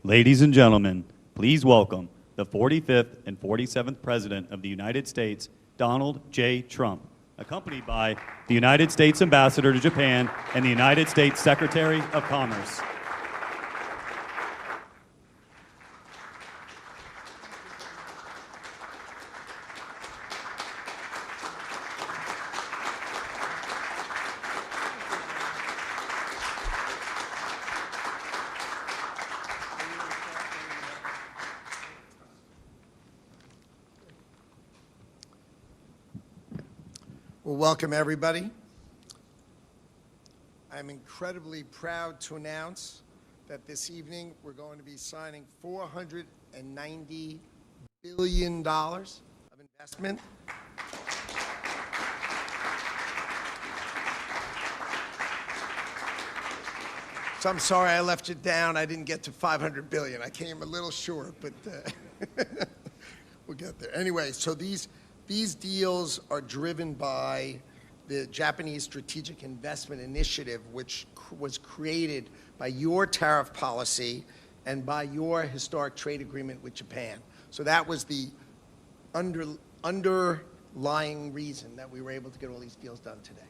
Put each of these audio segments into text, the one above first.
Ladies and gentlemen, please welcome the 45th and 47th President of the United States, Donald J. Trump, accompanied by the United States Ambassador to Japan and the United States Secretary of Commerce. Well, welcome everybody. I'm incredibly proud to announce that this evening we're going to be signing $490 billion of investment. So I'm sorry I left you down. I didn't get to 500 billion. I came a little short, but we'll get there. Anyway, so these deals are driven by the Japanese Strategic Investment Initiative, which was created by your tariff policy and by your historic trade agreement with Japan. So that was the underlying reason that we were able to get all these deals done today.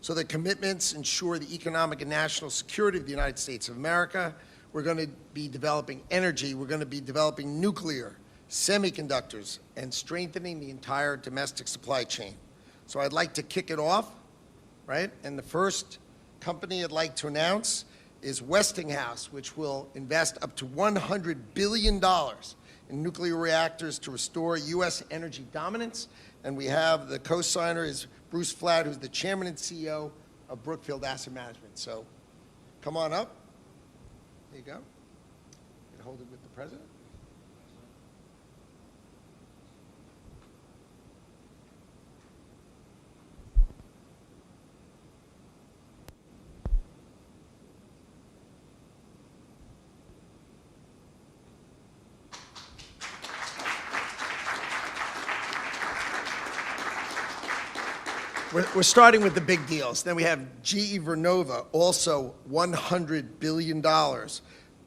So the commitments ensure the economic and national security of the United States of America. We're going to be developing energy. We're going to be developing nuclear, semiconductors, and strengthening the entire domestic supply chain. So I'd like to kick it off, right? And the first company I'd like to announce is Westinghouse, which will invest up to $100 billion in nuclear reactors to restore U.S. energy dominance. And we have the co-signer is Bruce Flatt, who's the chairman and CEO of Brookfield Asset Management. So come on up. There you go. You can hold it with the president. We're starting with the big deals. Then we have GE Vernova, also $100 billion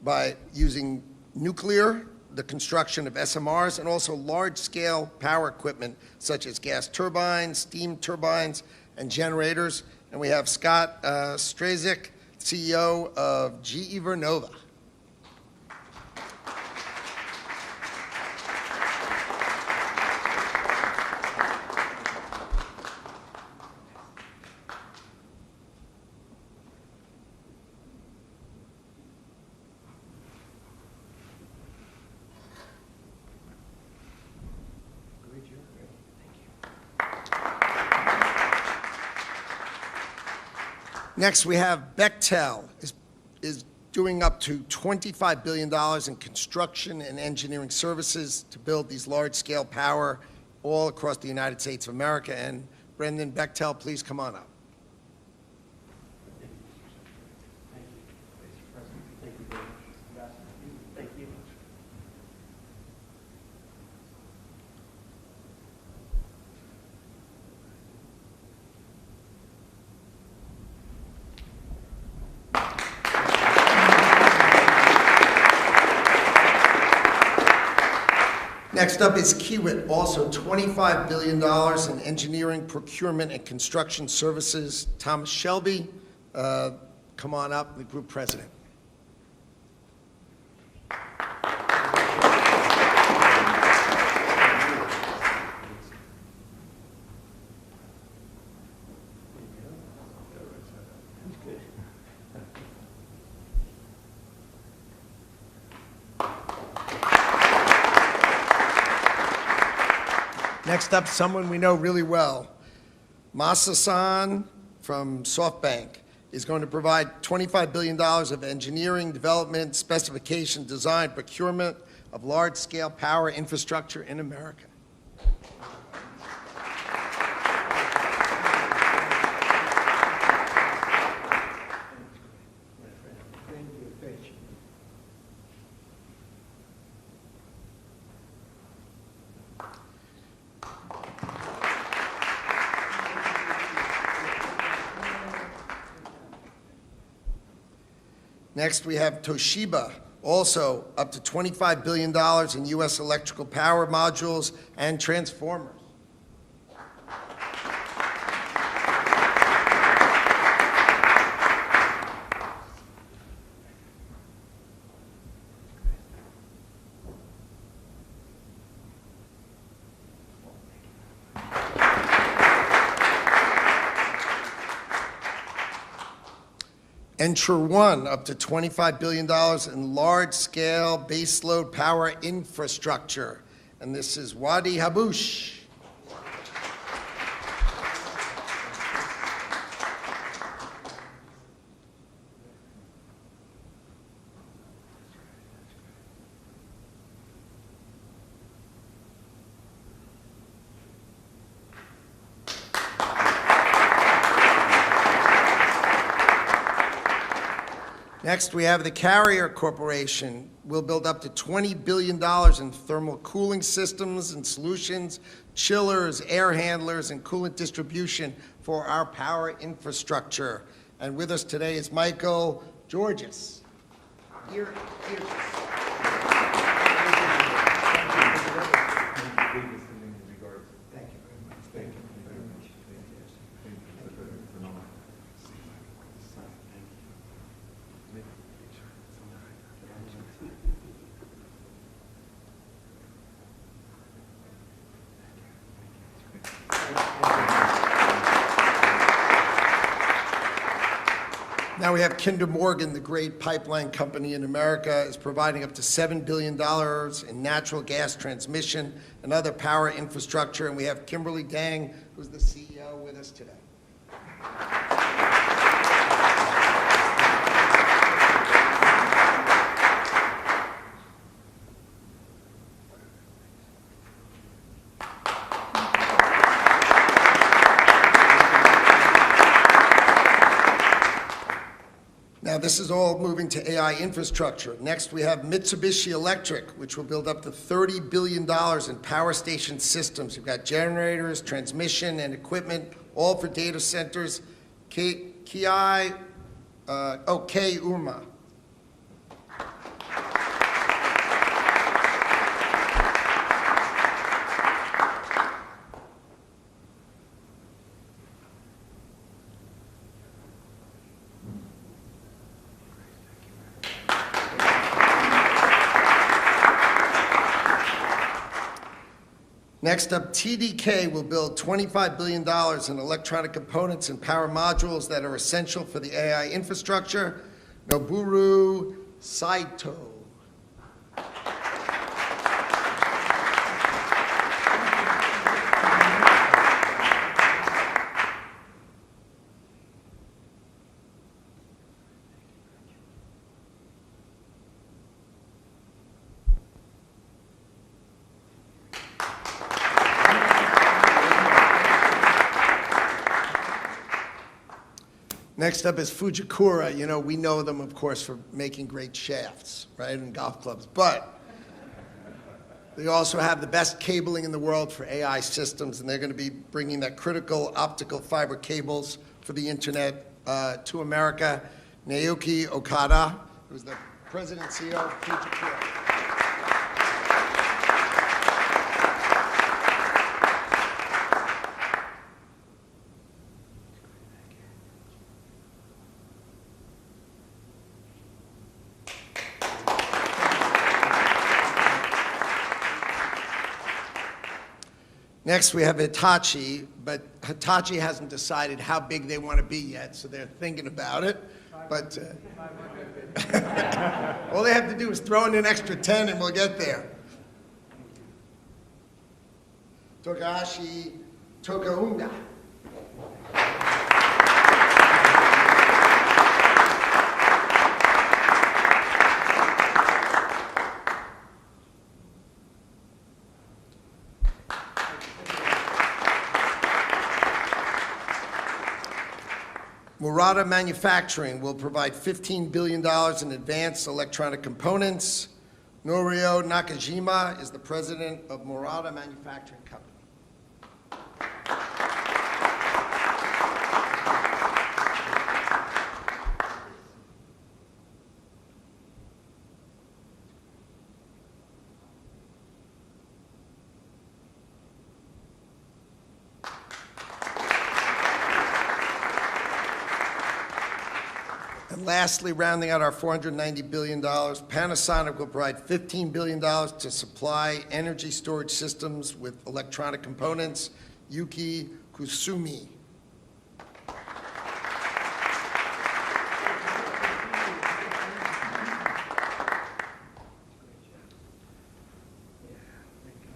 by using nuclear, the construction of SMRs, and also large-scale power equipment such as gas turbines, steam turbines, and generators. And we have Scott Strazik, CEO of GE Vernova. Next, we have Bechtel is doing up to $25 billion in construction and engineering services to build these large-scale power all across the United States of America. And Brendan Bechtel, please come on up. Next up is Kiewit, also $25 billion in engineering, procurement, and construction services. Thomas Shelby, come on up, the group president. Next up, someone we know really well. Masa-san from SoftBank is going to provide $25 billion of engineering, development, specification, design, procurement of large-scale power infrastructure in America. Next, we have Toshiba, also up to $25 billion in U.S. electrical power modules and transformers. Ensure One, up to $25 billion in large-scale baseload power infrastructure. And this is Wadi Haboush. Next, we have the Carrier Corporation. We'll build up to $20 billion in thermal cooling systems and solutions, chillers, air handlers, and coolant distribution for our power infrastructure. And with us today is Michael Georges. Here. Now we have Kinder Morgan, the great pipeline company in America, is providing up to $7 billion in natural gas transmission and other power infrastructure. And we have Kimberly Dang, who's the CEO, with us today. Now, this is all moving to AI infrastructure. Next, we have Mitsubishi Electric, which will build up to $30 billion in power station systems. We've got generators, transmission, and equipment, all for data centers. K-UMA. Next up, TDK will build $25 billion in electronic components and power modules that are essential for the AI infrastructure. Noboru Saito. Next up is Fujikura. You know, we know them, of course, for making great shafts, right, and golf clubs. But they also have the best cabling in the world for AI systems, and they're going to be bringing that critical optical fiber cables for the internet to America. Naoki Okada, who's the president and CEO of Fujikura. Next, we have Hitachi, but Hitachi hasn't decided how big they want to be yet, so they're thinking about it. But all they have to do is throw in an extra 10 and we'll get there. Togashi Tokaunda. Murata Manufacturing will provide $15 billion in advanced electronic components. Norio Nakajima is the president of Murata Manufacturing Company. And lastly, rounding out our $490 billion, Panasonic will provide $15 billion to supply energy storage systems with electronic components. Yuki Kusumi.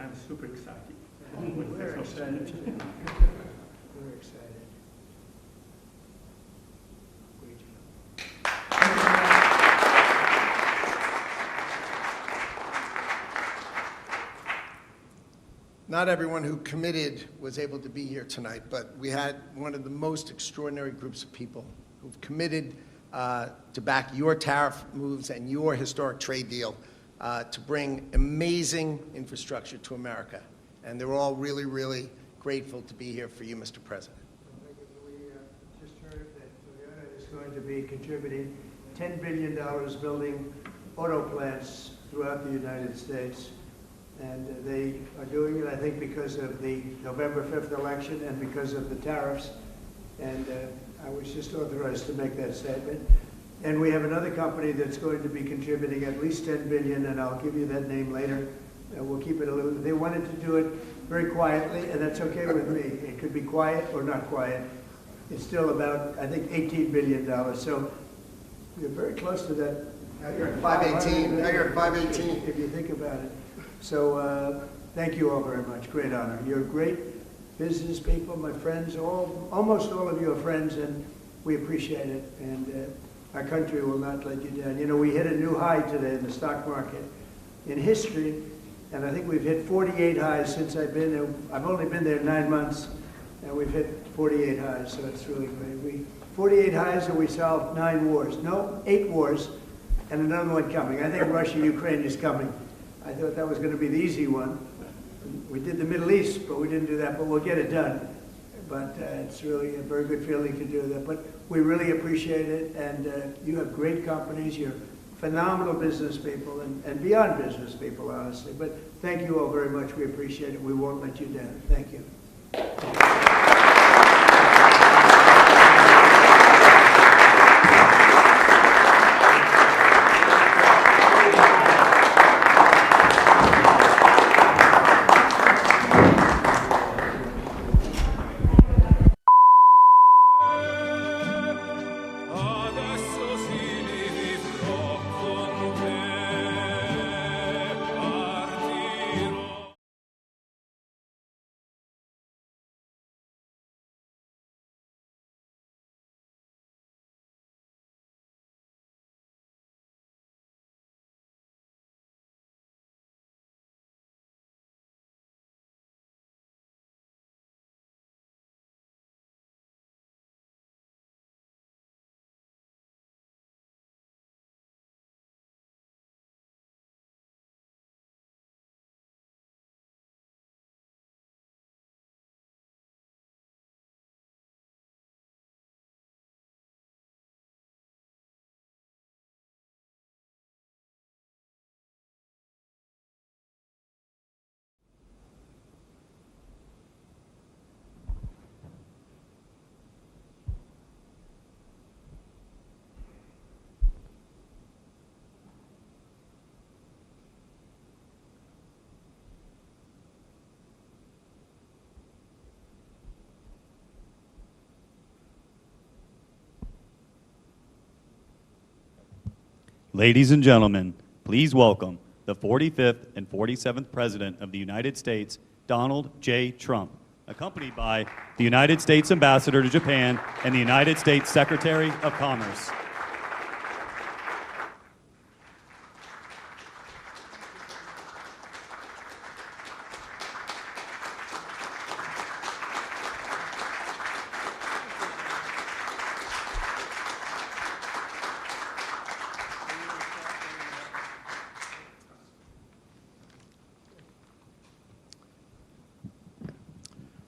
I'm super excited. We're excited too. We're excited. Great job. Not everyone who committed was able to be here tonight, but we had one of the most extraordinary groups of people who've committed to back your tariff moves and your historic trade deal to bring amazing infrastructure to America. And they're all really, really grateful to be here for you, Mr. President. We just heard that Toyota is going to be contributing $10 billion building auto plants throughout the United States. And they are doing it, I think, because of the November 5th election and because of the tariffs. And I was just authorized to make that statement. And we have another company that's going to be contributing at least $10 billion, and I'll give you that name later. We'll keep it a little. They wanted to do it very quietly, and that's okay with me. It could be quiet or not quiet. It's still about, I think, $18 billion. So we're very close to that. Now you're at 518. Now you're at 518. If you think about it. So thank you all very much. Great honor. You're great business people, my friends. Almost all of you are friends, and we appreciate it. And our country will not let you down. You know, we hit a new high today in the stock market in history, and I think we've hit 48 highs since I've been there. I've only been there 9 months, and we've hit 48 highs, so it's really great. 48 highs, and we solved 9 wars. No, 8 wars, and another one coming. I think Russia-Ukraine is coming. I thought that was going to be the easy one. We did the Middle East, but we didn't do that, but we'll get it done. But it's really a very good feeling to do that. But we really appreciate it, and you have great companies. You're phenomenal business people, and beyond business people, honestly. But thank you all very much. We appreciate it. We won't let you down. Thank you. Ladies and gentlemen, please welcome the 45th and 47th President of the United States, Donald J. Trump, accompanied by the United States Ambassador to Japan and the United States Secretary of Commerce.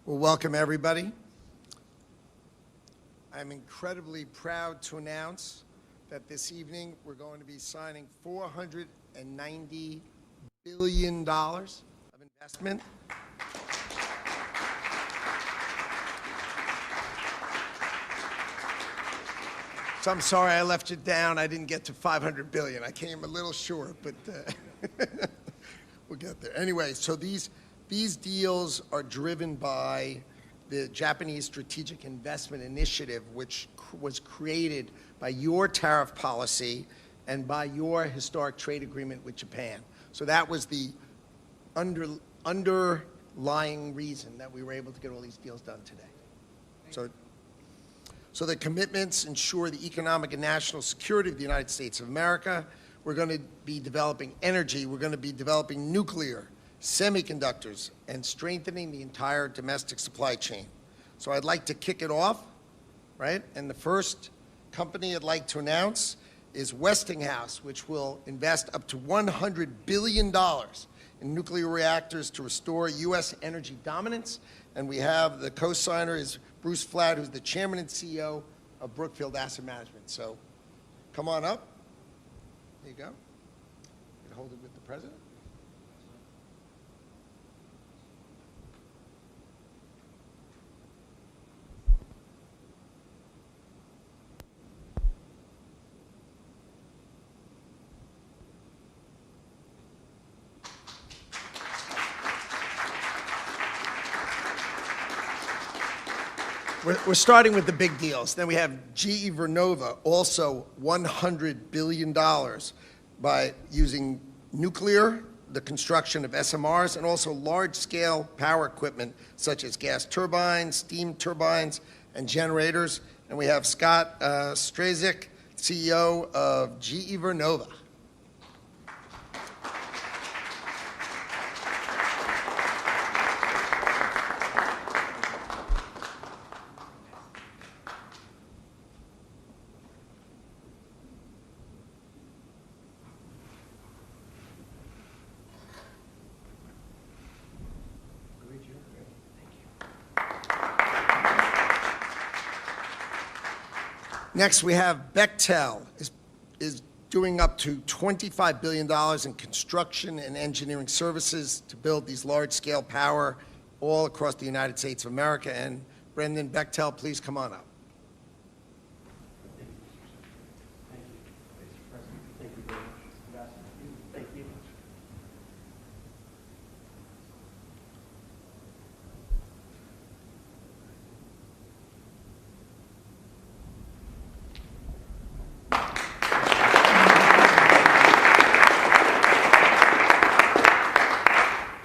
Well, welcome everybody. I'm incredibly proud to announce that this evening we're going to be signing $490 billion of investment. So I'm sorry I left you down. I didn't get to 500 billion. I came a little short, but we'll get there. Anyway, so these deals are driven by the Japanese Strategic Investment Initiative, which was created by your tariff policy and by your historic trade agreement with Japan. So that was the underlying reason that we were able to get all these deals done today. So the commitments ensure the economic and national security of the United States of America. We're going to be developing energy. We're going to be developing nuclear, semiconductors, and strengthening the entire domestic supply chain. So I'd like to kick it off, right? And the first company I'd like to announce is Westinghouse, which will invest up to $100 billion in nuclear reactors to restore U.S. energy dominance. And we have the co-signer is Bruce Flatt, who's the chairman and CEO of Brookfield Asset Management. So come on up. There you go. You can hold it with the president. We're starting with the big deals. Then we have GE Vernova, also $100 billion by using nuclear, the construction of SMRs, and also large-scale power equipment such as gas turbines, steam turbines, and generators. And we have Scott Strazik, CEO of GE Vernova. Next, we have Bechtel is doing up to $25 billion in construction and engineering services to build these large-scale power all across the United States of America. And Brendan Bechtel, please come on up.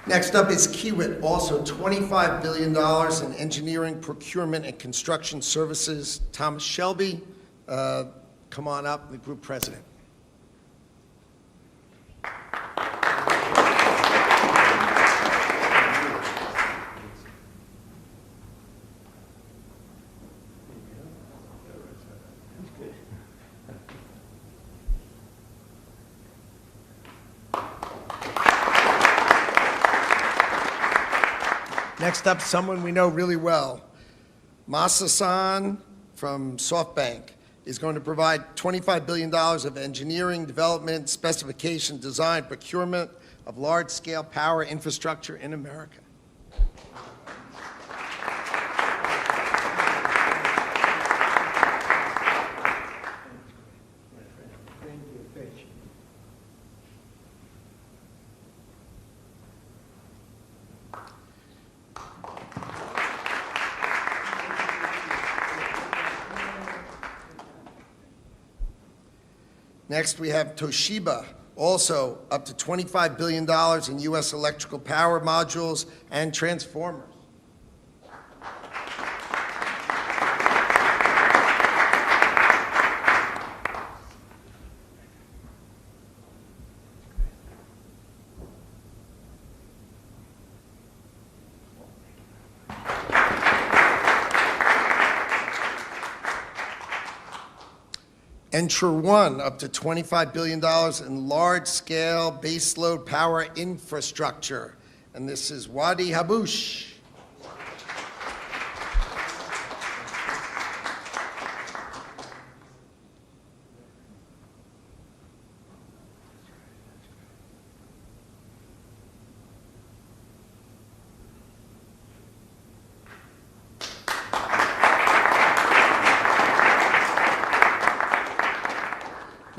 Next up is Kiewit, also $25 billion in engineering, procurement, and construction services. Thomas Shelby, come on up, the group president. Next up, someone we know really well. Masa-san from SoftBank is going to provide $25 billion of engineering, development, specification, design, procurement of large-scale power infrastructure in America. Next, we have Toshiba, also up to $25 billion in U.S. electrical power modules and transformers. ENTRA1, up to $25 billion in large-scale baseload power infrastructure. And this is Wadi Haboush.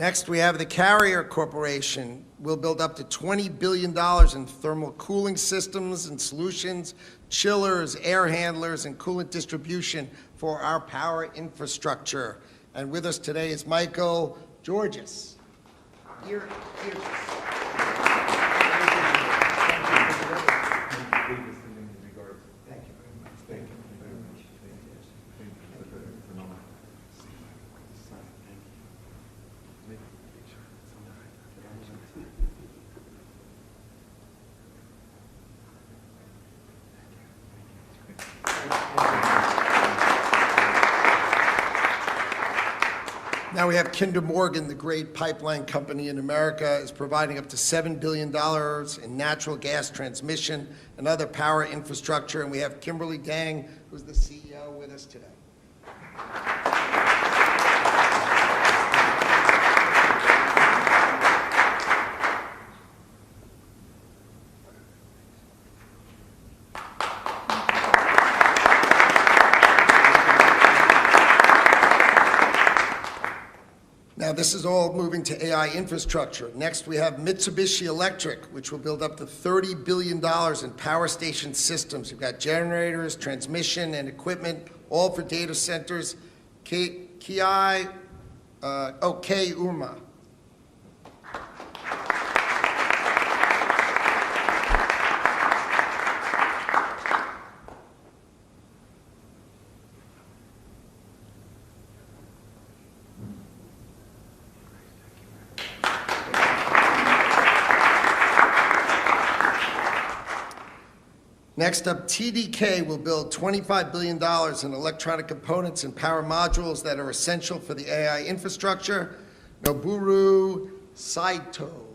Next, we have the Carrier Corporation. Will build up to $20 billion in thermal cooling systems and solutions, chillers, air handlers, and coolant distribution for our power infrastructure. And with us today is Michael Georges. Here. Now we have Kinder Morgan, the great pipeline company in America, is providing up to $7 billion in natural gas transmission and other power infrastructure. And we have Kimberly Dang, who's the CEO, with us today. Now, this is all moving to AI infrastructure. Next, we have Mitsubishi Electric, which will build up to $30 billion in power station systems. We've got generators, transmission, and equipment, all for data centers. K-UMA. Next up, TDK will build $25 billion in electronic components and power modules that are essential for the AI infrastructure. Noboru Saito.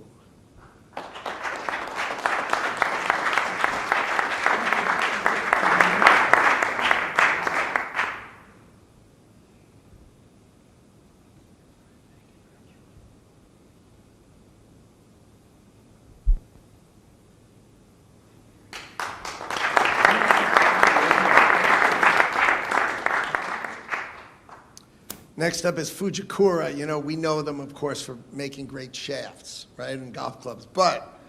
Next up is Fujikura. You know, we know them, of course, for making great shafts, right, and golf clubs. But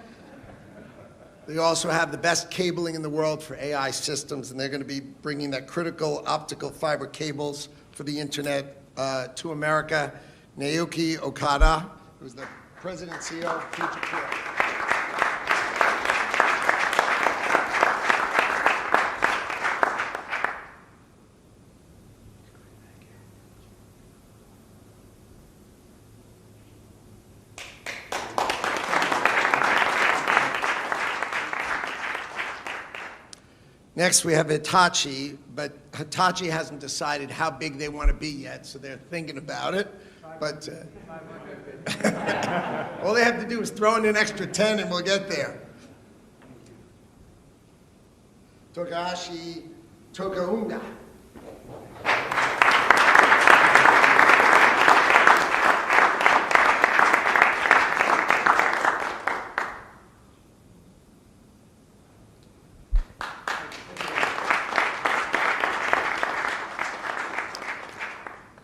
they also have the best cabling in the world for AI systems, and they're going to be bringing that critical optical fiber cables for the internet to America. Naoki Okada, who's the president and CEO of Fujikura. Next, we have Hitachi, but Hitachi hasn't decided how big they want to be yet, so they're thinking about it. But all they have to do is throw in an extra 10 and we'll get there. Togashi Tokaunda.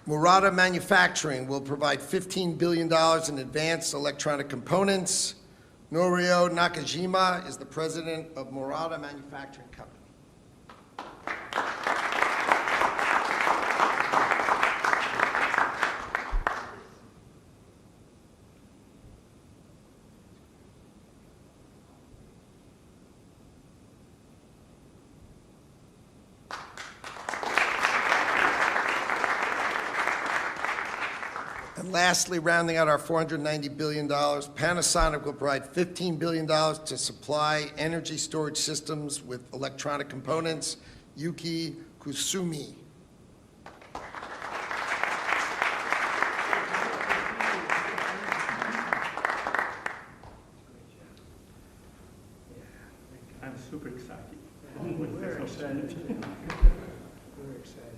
Murata Manufacturing will provide $15 billion in advanced electronic components. Norio Nakajima is the president of Murata Manufacturing Company. And lastly, rounding out our $490 billion, Panasonic will provide $15 billion to supply energy storage systems with electronic components. Yuki Kusumi. I'm super excited. We're excited. We're excited.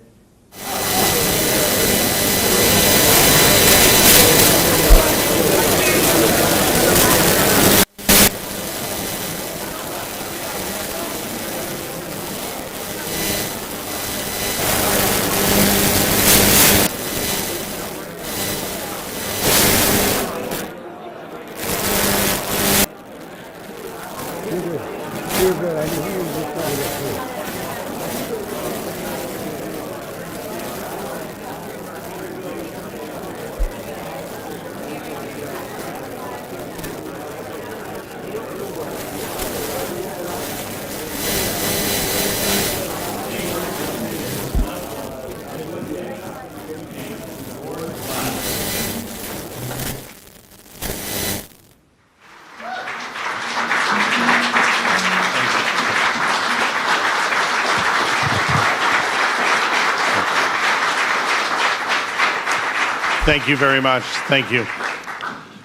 Thank you very much. Thank you.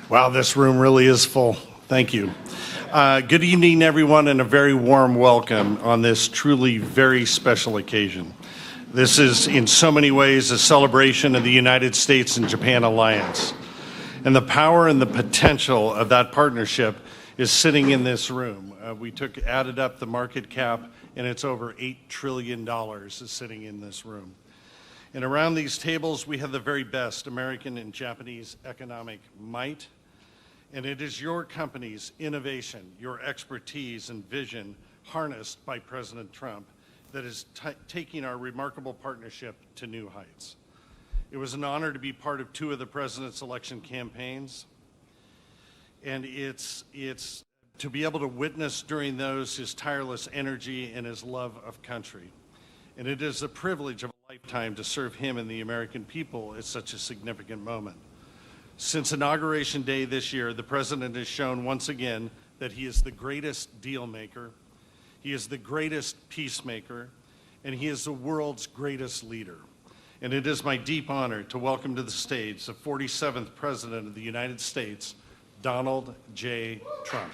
Wow, this room really is full. Thank you. Good evening, everyone, and a very warm welcome on this truly very special occasion. This is, in so many ways, a celebration of the United States and Japan alliance. And the power and the potential of that partnership is sitting in this room. We added up the market cap, and it's over $8 trillion is sitting in this room. And around these tables, we have the very best American and Japanese economic might. And it is your company's innovation, your expertise and vision harnessed by President Trump that is taking our remarkable partnership to new heights. It was an honor to be part of 2 of the president's election campaigns. And it's to be able to witness during those his tireless energy and his love of country. And it is a privilege of a lifetime to serve him and the American people at such a significant moment. Since Inauguration Day this year, the President has shown once again that he is the greatest deal maker, he is the greatest peacemaker, and he is the world's greatest leader. And it is my deep honor to welcome to the stage the 47th President of the United States, Donald J. Trump.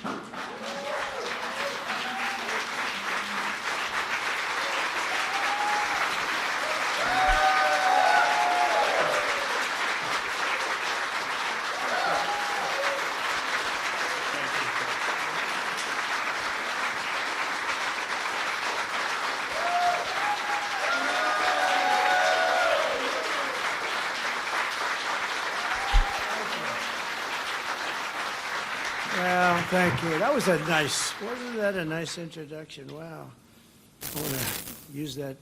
Well, thank you. That was wasn't that a nice introduction? Wow. I want to use that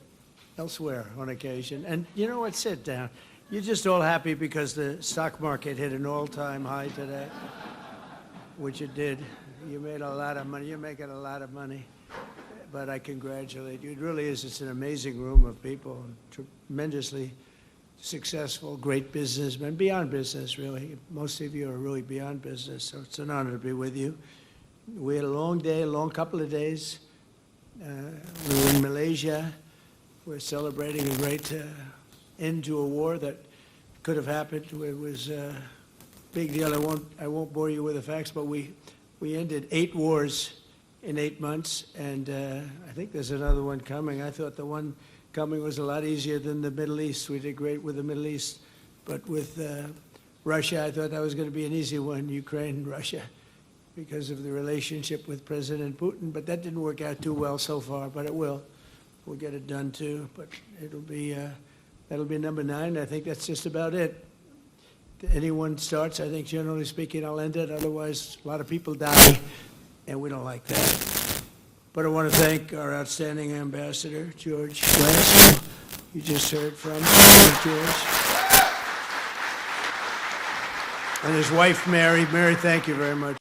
elsewhere on occasion. And you know what? Sit down. You're just all happy because the stock market hit an all-time high today, which it did. You made a lot of money. You're making a lot of money. But I congratulate you. It really is. It's an amazing room of people, tremendously successful, great businessmen, beyond business, really. Most of you are really beyond business, so it's an honor to be with you. We had a long day, a long couple of days. We were in Malaysia. We're celebrating a great end to a war that could have happened. It was a big deal. I won't bore you with the facts, but we ended 8 wars in 8 months, and I think there's another one coming. I thought the one coming was a lot easier than the Middle East. We did great with the Middle East, but with Russia, I thought that was going to be an easy one, Ukraine, Russia, because of the relationship with President Putin. But that didn't work out too well so far, but it will. We'll get it done too, but it'll be that'll be number 9. I think that's just about it. Anyone starts, I think generally speaking, I'll end it. Otherwise, a lot of people die, and we don't like that. But I want to thank our outstanding ambassador, George Glass, who you just heard from. George. And his wife, Mary. Mary, thank you very much.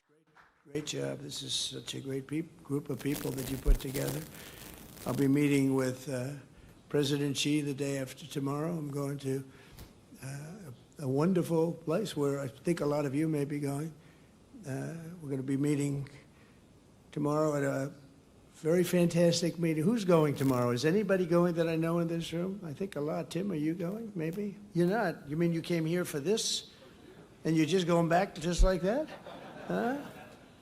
Great job. This is such a great group of people that you put together. I'll be meeting with President Xi the day after tomorrow. I'm going to a wonderful place where I think a lot of you may be going. We're going to be meeting tomorrow at a very fantastic meeting. Who's going tomorrow? Is anybody going that I know in this room? I think a lot. Tim, are you going? Maybe? You're not. You mean you came here for this? And you're just going back just like that? Huh?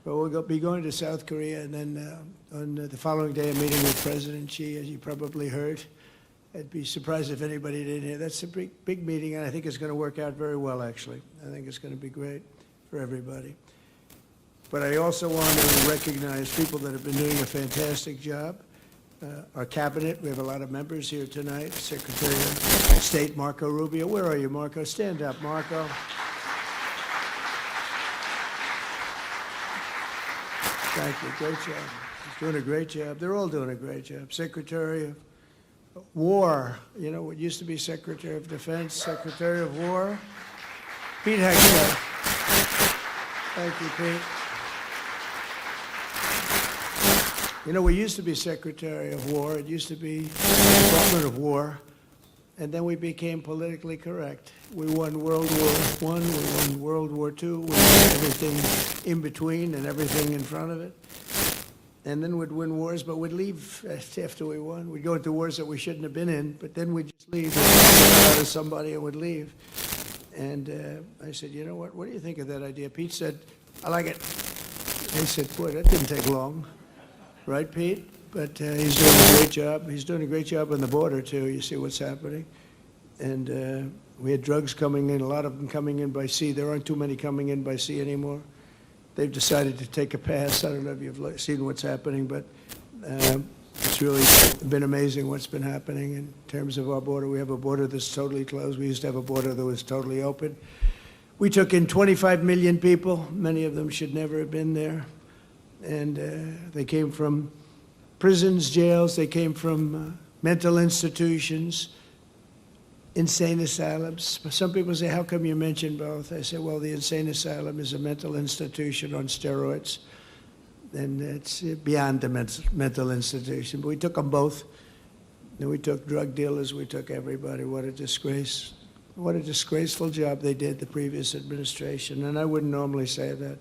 Well, we'll be going to South Korea, and then on the following day, a meeting with President Xi, as you probably heard. I'd be surprised if anybody didn't hear. That's a big meeting, and I think it's going to work out very well, actually. I think it's going to be great for everybody. But I also want to recognize people that have been doing a fantastic job. Our cabinet, we have a lot of members here tonight. Secretary of State Marco Rubio. Where are you, Marco? Stand up, Marco. Thank you. Great job. He's doing a great job. They're all doing a great job. Secretary of War, you know what used to be Secretary of Defense, Secretary of War, Pete Hegseth. Thank you, Pete. You know, we used to be Secretary of War. It used to be Department of War. And then we became politically correct. We won World War I, we won World War II, we won everything in between and everything in front of it. And then we'd win wars, but we'd leave after we won. We'd go into wars that we shouldn't have been in, but then we'd just leave. We'd out of somebody and would leave. And I said, you know what do you think of that idea? Pete said, I like it. I said, boy, that didn't take long. Right, Pete? But he's doing a great job. He's doing a great job on the border, too. You see what's happening. And we had drugs coming in, a lot of them coming in by sea. There aren't too many coming in by sea anymore. They've decided to take a pass. I don't know if you've seen what's happening, but it's really been amazing what's been happening in terms of our border. We have a border that's totally closed. We used to have a border that was totally open. We took in 25 million people. Many of them should never have been there. And they came from prisons, jails. They came from mental institutions, insane asylums. Some people say, how come you mention both? I say, well, the insane asylum is a mental institution on steroids. And it's beyond the mental institution. But we took them both. And we took drug dealers. We took everybody. What a disgrace. What a disgraceful job they did, the previous administration. And I wouldn't normally say that.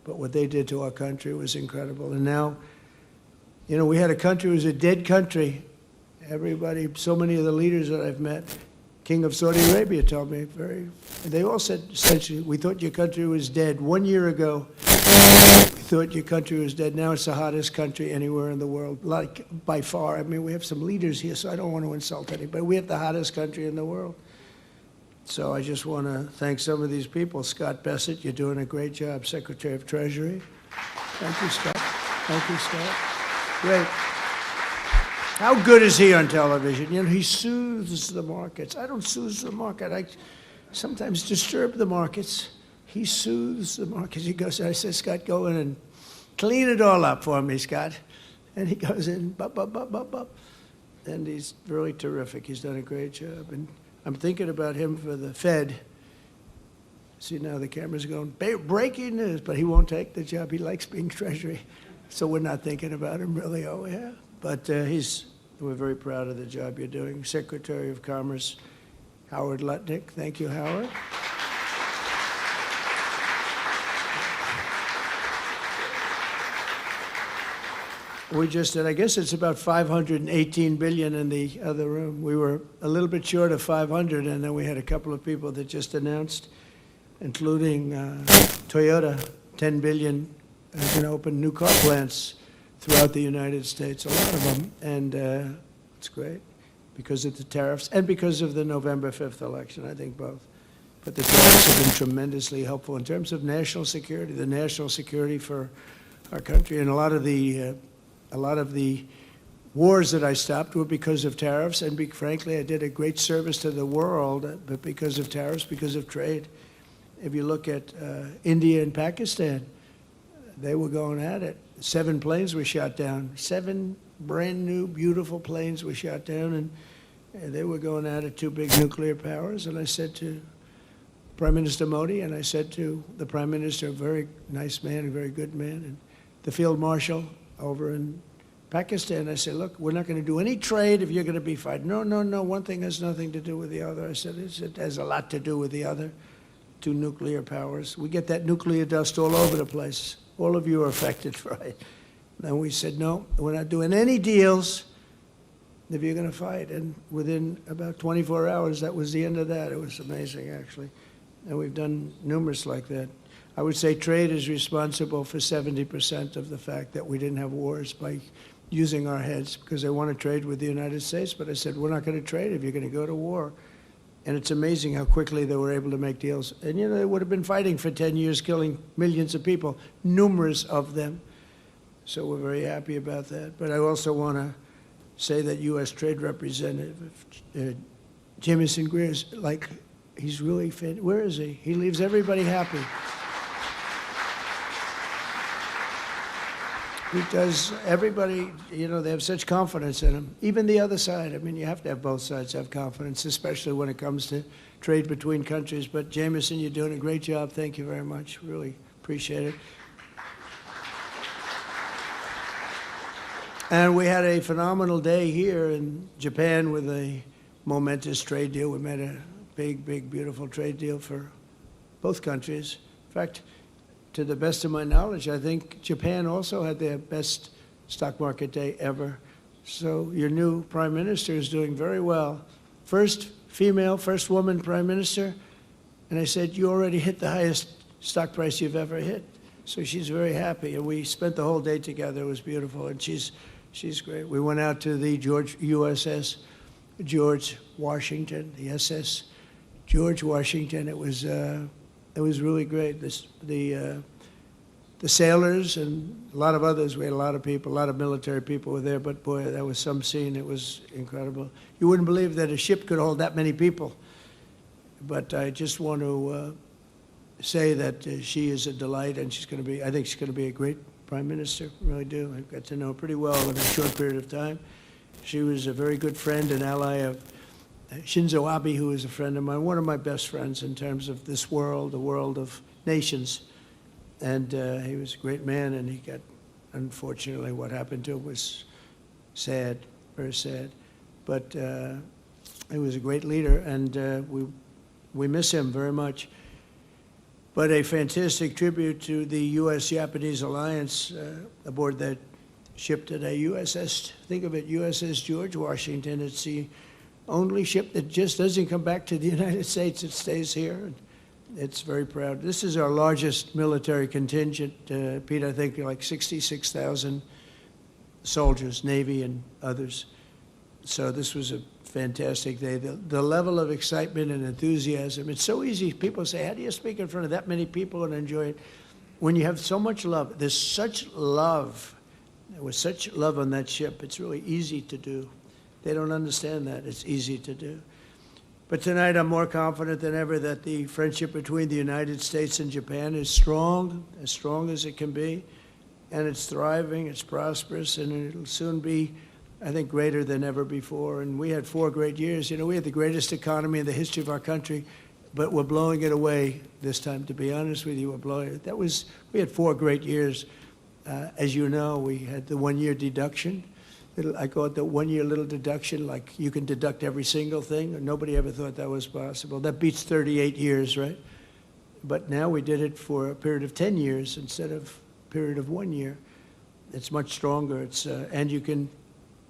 But what they did to our country was incredible. And now, you know, we had a country, it was a dead country. Everybody, so many of the leaders that I've met, King of Saudi Arabia told me, they all said, essentially, we thought your country was dead. 1 year ago, we thought your country was dead. Now it's the hottest country anywhere in the world, like by far. I mean, we have some leaders here, so I don't want to insult anybody. We have the hottest country in the world. So I just want to thank some of these people. Scott Bessent, you're doing a great job, Secretary of Treasury. Thank you, Scott. Thank you, Scott. Great. How good is he on television? You know, he soothes the markets. I don't soothe the market. I sometimes disturb the markets. He soothes the markets. He goes, I said, Scott, go in and clean it all up for me, Scott. And he goes in, bop, bop, bop, bop, bop. And he's really terrific. He's done a great job. And I'm thinking about him for the Fed. See, now the camera's going, breaking news, but he won't take the job. He likes being Treasury. So we're not thinking about him really, oh yeah. But we're very proud of the job you're doing. Secretary of Commerce, Howard Lutnick. Thank you, Howard. We just did, I guess it's about 518 billion in the other room. We were a little bit short of 500, and then we had a couple of people that just announced, including Toyota, 10 billion, going to open new car plants throughout the United States, a lot of them, and it's great because of the tariffs and because of the November 5th election, I think both. But the tariffs have been tremendously helpful in terms of national security, the national security for our country, and a lot of the wars that I stopped were because of tariffs, and frankly, I did a great service to the world, but because of tariffs, because of trade. If you look at India and Pakistan, they were going at it. 7 planes were shot down. 7 brand new, beautiful planes were shot down, and they were going at it, 2 big nuclear powers. And I said to Prime Minister Modi, and I said to the Prime Minister, a very nice man, a very good man, and the Field Marshal over in Pakistan, I said, look, we're not going to do any trade if you're going to be fighting. No, no, no, one thing has nothing to do with the other. I said, it has a lot to do with the other. 2 nuclear powers. We get that nuclear dust all over the place. All of you are affected, right? And we said, no, we're not doing any deals if you're going to fight. And within about 24 hours, that was the end of that. It was amazing, actually. And we've done numerous like that. I would say trade is responsible for 70% of the fact that we didn't have wars by using our heads, because they want to trade with the United States. But I said, we're not going to trade if you're going to go to war. And it's amazing how quickly they were able to make deals. And, you know, they would have been fighting for 10 years, killing millions of people, numerous of them. So we're very happy about that. But I also want to say that U.S. Trade Representative Jamieson Greer's, like, he's really fit. Where is he? He leaves everybody happy. Because everybody, you know, they have such confidence in him. Even the other side. I mean, you have to have both sides have confidence, especially when it comes to trade between countries. But Jamieson, you're doing a great job. Thank you very much. Really appreciate it. And we had a phenomenal day here in Japan with a momentous trade deal. We made a big, big, beautiful trade deal for both countries. In fact, to the best of my knowledge, I think Japan also had their best stock market day ever. So your new prime minister is doing very well. First female, first woman prime minister, And I said, you already hit the highest stock price you've ever hit. So she's very happy. And we spent the whole day together. It was beautiful. And she's great. We went out to the USS George Washington, the SS George Washington. It was really great. The sailors and a lot of others, we had a lot of people, a lot of military people were there, but boy, that was some scene. It was incredible. You wouldn't believe that a ship could hold that many people. But I just want to say that she is a delight, and I think she's going to be a great prime minister, I really do. I got to know her pretty well in a short period of time. She was a very good friend and ally of Shinzo Abe, who is a friend of mine, one of my best friends in terms of this world, the world of nations. And he was a great man, and he got, unfortunately, what happened to him was sad, very sad. But he was a great leader, and we miss him very much. But a fantastic tribute to the U.S.-Japanese alliance aboard that ship today, USS, think of it, USS George Washington. It's the only ship that just doesn't come back to the United States. It stays here. It's very proud. This is our largest military contingent, Pete, I think like 66,000 soldiers, Navy and others. So this was a fantastic day. The level of excitement and enthusiasm, it's so easy. People say, how do you speak in front of that many people and enjoy it? When you have so much love, there's such love. There was such love on that ship. It's really easy to do. They don't understand that. It's easy to do. But tonight I'm more confident than ever that the friendship between the United States and Japan is strong as it can be, and it's thriving, it's prosperous, and it'll soon be, I think, greater than ever before. And we had 4 great years. You know, we had the greatest economy in the history of our country, but we're blowing it away this time, to be honest with you. We're blowing it. We had 4 great years. As you know, we had the 1-year deduction. I call it the 1-year little deduction, like you can deduct every single thing. Nobody ever thought that was possible. That beats 38 years, right? But now we did it for a period of 10 years instead of a period of 1 year. It's much stronger. And you can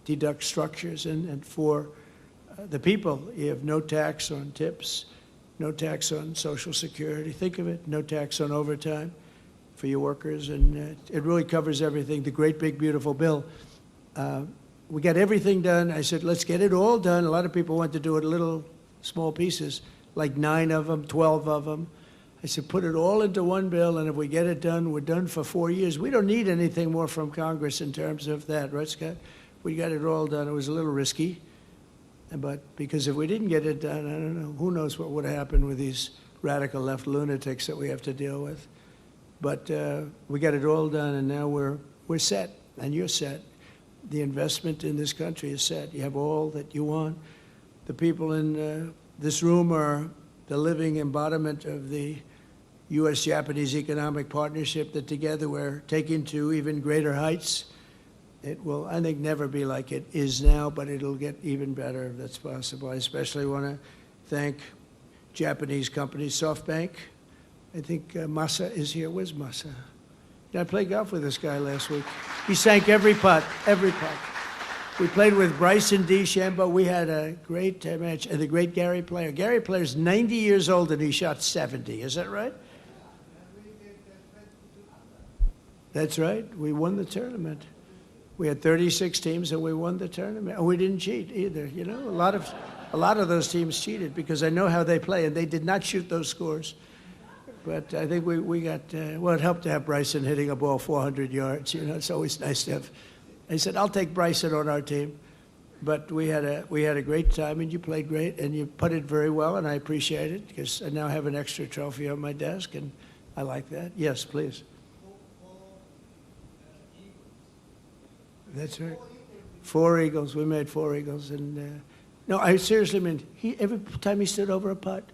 deduct structures. And for the people, you have no tax on tips, no tax on Social Security. Think of it, no tax on overtime for your workers. And it really covers everything. The great, big, beautiful bill. We got everything done. I said, let's get it all done. A lot of people want to do it little, small pieces, like 9 of them, 12 of them. I said, put it all into one bill, and if we get it done, we're done for 4 years. We don't need anything more from Congress in terms of that, right, Scott? We got it all done. It was a little risky, but because if we didn't get it done, I don't know, who knows what would have happened with these radical left lunatics that we have to deal with. But we got it all done, and now we're set, and you're set. The investment in this country is set. You have all that you want. The people in this room are the living embodiment of the U.S.-Japanese economic partnership that together we're taking to even greater heights. It will, I think, never be like it is now, but it'll get even better if that's possible. I especially want to thank Japanese companies, SoftBank. I think Masa is here. Where's Masa? I played golf with this guy last week. He sank every putt, every putt. We played with Bryson DeChambeau. We had a great match. And the great Gary Player. Gary Player's 90 years old and he shot 70. Is that right? That's right. We won the tournament. We had 36 teams and we won the tournament. And we didn't cheat either. You know, a lot of those teams cheated because I know how they play, and they did not shoot those scores. But I think we got, well, it helped to have Bryson hitting a ball 400 yards. You know, it's always nice to have. I said, I'll take Bryson on our team. But we had a great time, and you played great, and you putted very well, and I appreciate it because I now have an extra trophy on my desk, and I like that. Yes, please. That's right. 4 eagles. We made 4 eagles. And no, I seriously mean, every time he stood over a putt,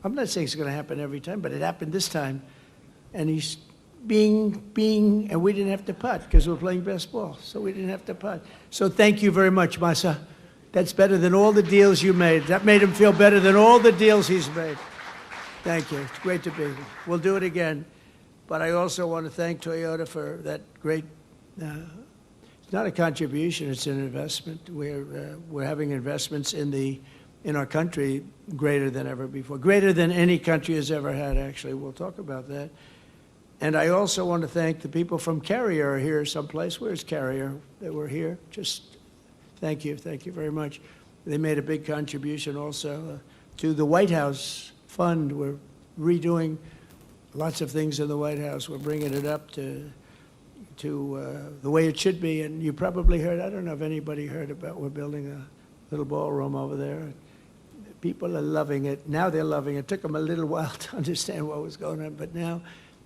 I'm not saying it's going to happen every time, but it happened this time. And he's bing, and we didn't have to putt because we're playing best ball. So we didn't have to putt. So thank you very much, Masa. That's better than all the deals you made. That made him feel better than all the deals he's made. Thank you. It's great to be here. We'll do it again. But I also want to thank Toyota for that great, it's not a contribution, it's an investment. We're having investments in the in our country greater than ever before, greater than any country has ever had, actually. We'll talk about that. And I also want to thank the people from Carrier are here someplace. Where's Carrier? They were here. Just thank you very much. They made a big contribution also to the White House Fund. We're redoing lots of things in the White House. We're bringing it up to the way it should be. And you probably heard, I don't know if anybody heard about, we're building a little ballroom over there. People are loving it. Now they're loving it. It took them a little while to understand what was going on, but now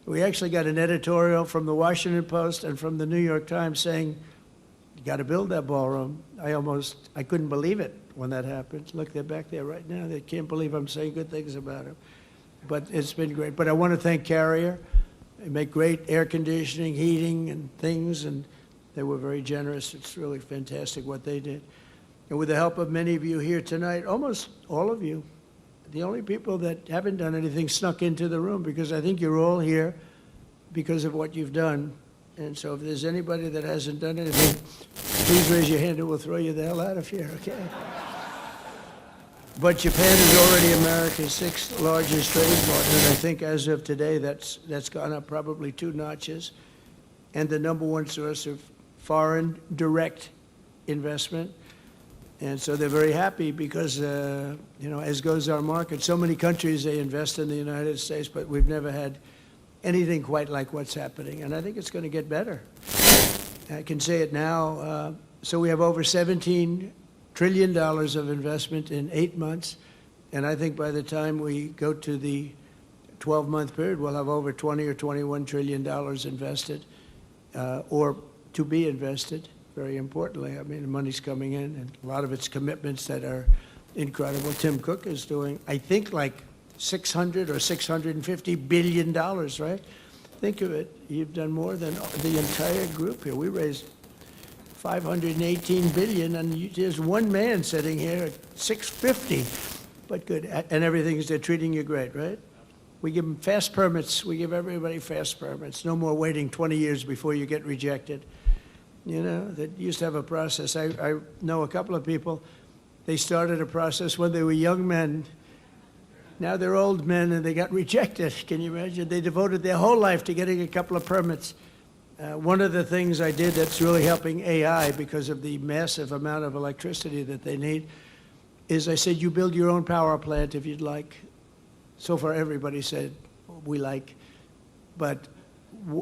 we actually got an editorial from the Washington Post and from the New York Times saying, you got to build that ballroom. I couldn't believe it when that happened. Look, they're back there right now. They can't believe I'm saying good things about it. But it's been great. But I want to thank Carrier. They make great air conditioning, heating, and things, and they were very generous. It's really fantastic what they did. And with the help of many of you here tonight, almost all of you, the only people that haven't done anything snuck into the room, because I think you're all here because of what you've done. And so if there's anybody that hasn't done anything, please raise your hand and we'll throw you the hell out of here, okay? But Japan is already America's 6th largest trading partner, and I think as of today, that's gone up probably 2 notches, and the #1 source of foreign direct investment. And so they're very happy because, as goes our market, so many countries, they invest in the United States, but we've never had anything quite like what's happening. And I think it's going to get better. I can say it now. So we have over $17 trillion of investment in 8 months. And I think by the time we go to the 12-month period, we'll have over $20 or $21 trillion invested or to be invested. Very importantly, I mean, the money's coming in, and a lot of it's commitments that are incredible. Tim Cook is doing, I think, like $600 or $650 billion, right? Think of it. You've done more than the entire group here. We raised $518 billion, and there's one man sitting here at $650. But good, and everything's, they're treating you great, right? We give them fast permits. We give everybody fast permits. No more waiting 20 years before you get rejected. You know, that used to have a process. I know a couple of people, they started a process when they were young men. Now they're old men and they got rejected. Can you imagine? They devoted their whole life to getting a couple of permits. One of the things I did that's really helping AI because of the massive amount of electricity that they need is I said, you build your own power plant if you'd like. So far everybody said, we like. But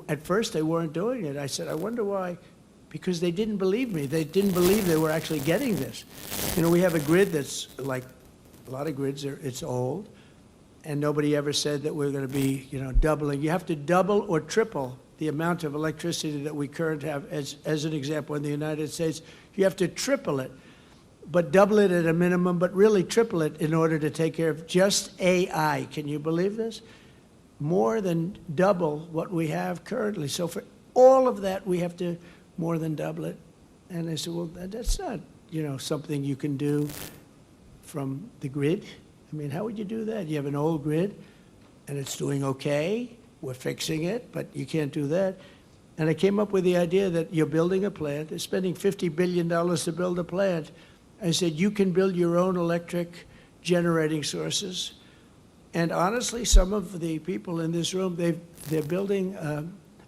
at first they weren't doing it. I said, I wonder why. Because they didn't believe me. They didn't believe they were actually getting this. You know, we have a grid that's like a lot of grids, it's old, and nobody ever said that we're going to be, doubling. You have to double or triple the amount of electricity that we currently have. As an example, in the United States, you have to triple it, but double it at a minimum, but really triple it in order to take care of just AI. Can you believe this? More than double what we have currently. So for all of that, we have to more than double it. And I said, well, that's not, something you can do from the grid. I mean, how would you do that? You have an old grid, and it's doing okay. We're fixing it, but you can't do that. And I came up with the idea that you're building a plant. They're spending $50 billion to build a plant. I said, you can build your own electric generating sources. And honestly, some of the people in this room, they're building